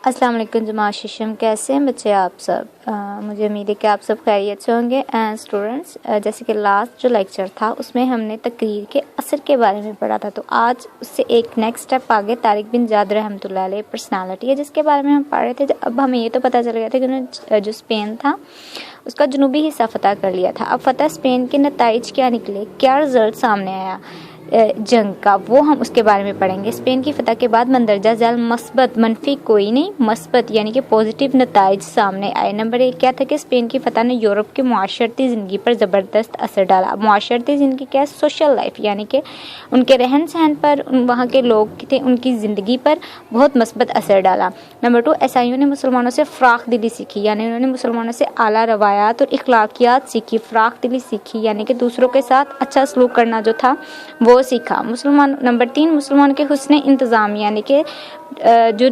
السلام علیکم جماعت ششم، کیسے ہیں بچے آپ سب؟ مجھے امید ہے کہ آپ سب خیریت سے ہوں گے. اسٹوڈنٹس، جیسے کہ لاسٹ جو لیکچر تھا اس میں ہم نے تقریر کے اثر کے بارے میں پڑھا تھا، تو آج اس سے ایک نیکسٹ اسٹیپ آگے طارق بن زیاد رحمۃ اللہ علیہ پرسنالٹی ہے جس کے بارے میں ہم پڑھ رہے تھے. اب ہمیں یہ تو پتہ چل گیا تھا کہ انہوں نے جو اسپین تھا اس کا جنوبی حصہ فتح کر لیا تھا. اب فتح اسپین کے نتائج کیا نکلے، کیا رزلٹ سامنے آیا جنگ کا، وہ ہم اس کے بارے میں پڑھیں گے. اسپین کی فتح کے بعد مندرجہ ذیل مثبت، منفی کوئی نہیں، مثبت یعنی کہ پازیٹیو نتائج سامنے آئے. نمبر 1 کیا تھا کہ اسپین کی فتح نے یورپ کے معاشرتی زندگی پر زبردست اثر ڈالا. معاشرتی زندگی کیا ہے؟ سوشل لائف، یعنی کہ ان کے رہن سہن پر، وہاں کے لوگ تھے ان کی زندگی پر بہت مثبت اثر ڈالا. نمبر 2 عیسائیوں نے مسلمانوں سے فراخ دلی سیکھی، یعنی انہوں نے مسلمانوں سے اعلیٰ روایات اور اخلاقیات سیکھی. فراخ دلی سیکھی یعنی کہ دوسروں کے ساتھ اچھا سلوک کرنا جو تھا وہ سیکھا. نمبر 3 مسلمان کے حسن انتظام، یعنی کہ جو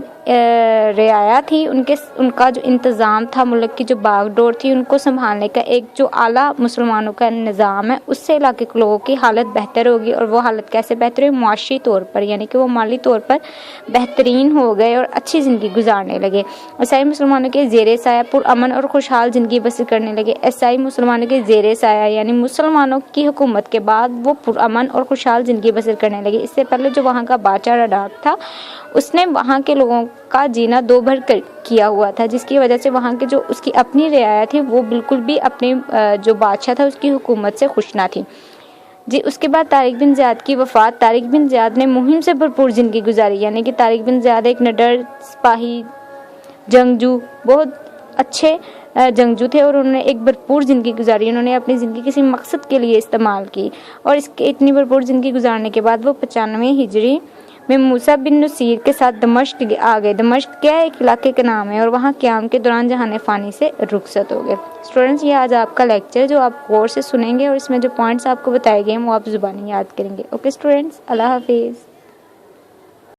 رعایا تھی ان کا جو انتظام تھا، ملک کی جو باغ ڈور تھی ان کو سنبھالنے کا ایک جو اعلیٰ مسلمانوں کا نظام ہے، اس سے علاقے کے لوگوں کی حالت بہتر ہوگی. اور وہ حالت کیسے بہتر ہوئی؟ معاشی طور پر، یعنی کہ وہ مالی طور پر بہترین ہو گئے اور اچھی زندگی گزارنے لگے. عیسائی مسلمانوں کے زیر سایہ پرامن اور خوشحال زندگی بسر کرنے لگے. عیسائی مسلمانوں کے زیر سایہ یعنی مسلمانوں کی حکومت کے بعد وہ پرامن اور خوشحال زندگی بسر کرنے لگے. اس سے پہلے جو وہاں کا بادشاہ رڈاک تھا اس نے وہاں کے لوگوں کا جینا دو بھر کر کیا ہوا تھا، جس کی وجہ سے وہاں کے جو اس کی اپنی رعایا تھی وہ بالکل بھی اپنے جو بادشاہ تھا اس کی حکومت سے خوش نہ تھی. جی اس کے بعد طارق بن زیاد کی وفات. طارق بن زیاد نے مہم سے بھرپور زندگی گزاری، یعنی کہ طارق بن زیاد ایک نڈر سپاہی، جنگجو، بہت اچھے جنگجو تھے اور انہوں نے ایک بھرپور زندگی گزاری. انہوں نے اپنی زندگی کسی مقصد کے لیے استعمال کی اور اس کے اتنی بھرپور زندگی گزارنے کے بعد وہ 95 ہجری میں موسیٰ بن نصیر کے ساتھ دمشق آ گئے. دمشق کیا ایک علاقے کا نام ہے اور وہاں قیام کے دوران جہان فانی سے رخصت ہو گئے. اسٹوڈنٹس، یہ آج آپ کا لیکچر جو آپ غور سے سنیں گے اور اس میں جو پوائنٹس آپ کو بتائے گئے ہیں وہ آپ زبانی یاد کریں گے. اوکے اسٹوڈنٹس، اللہ حافظ.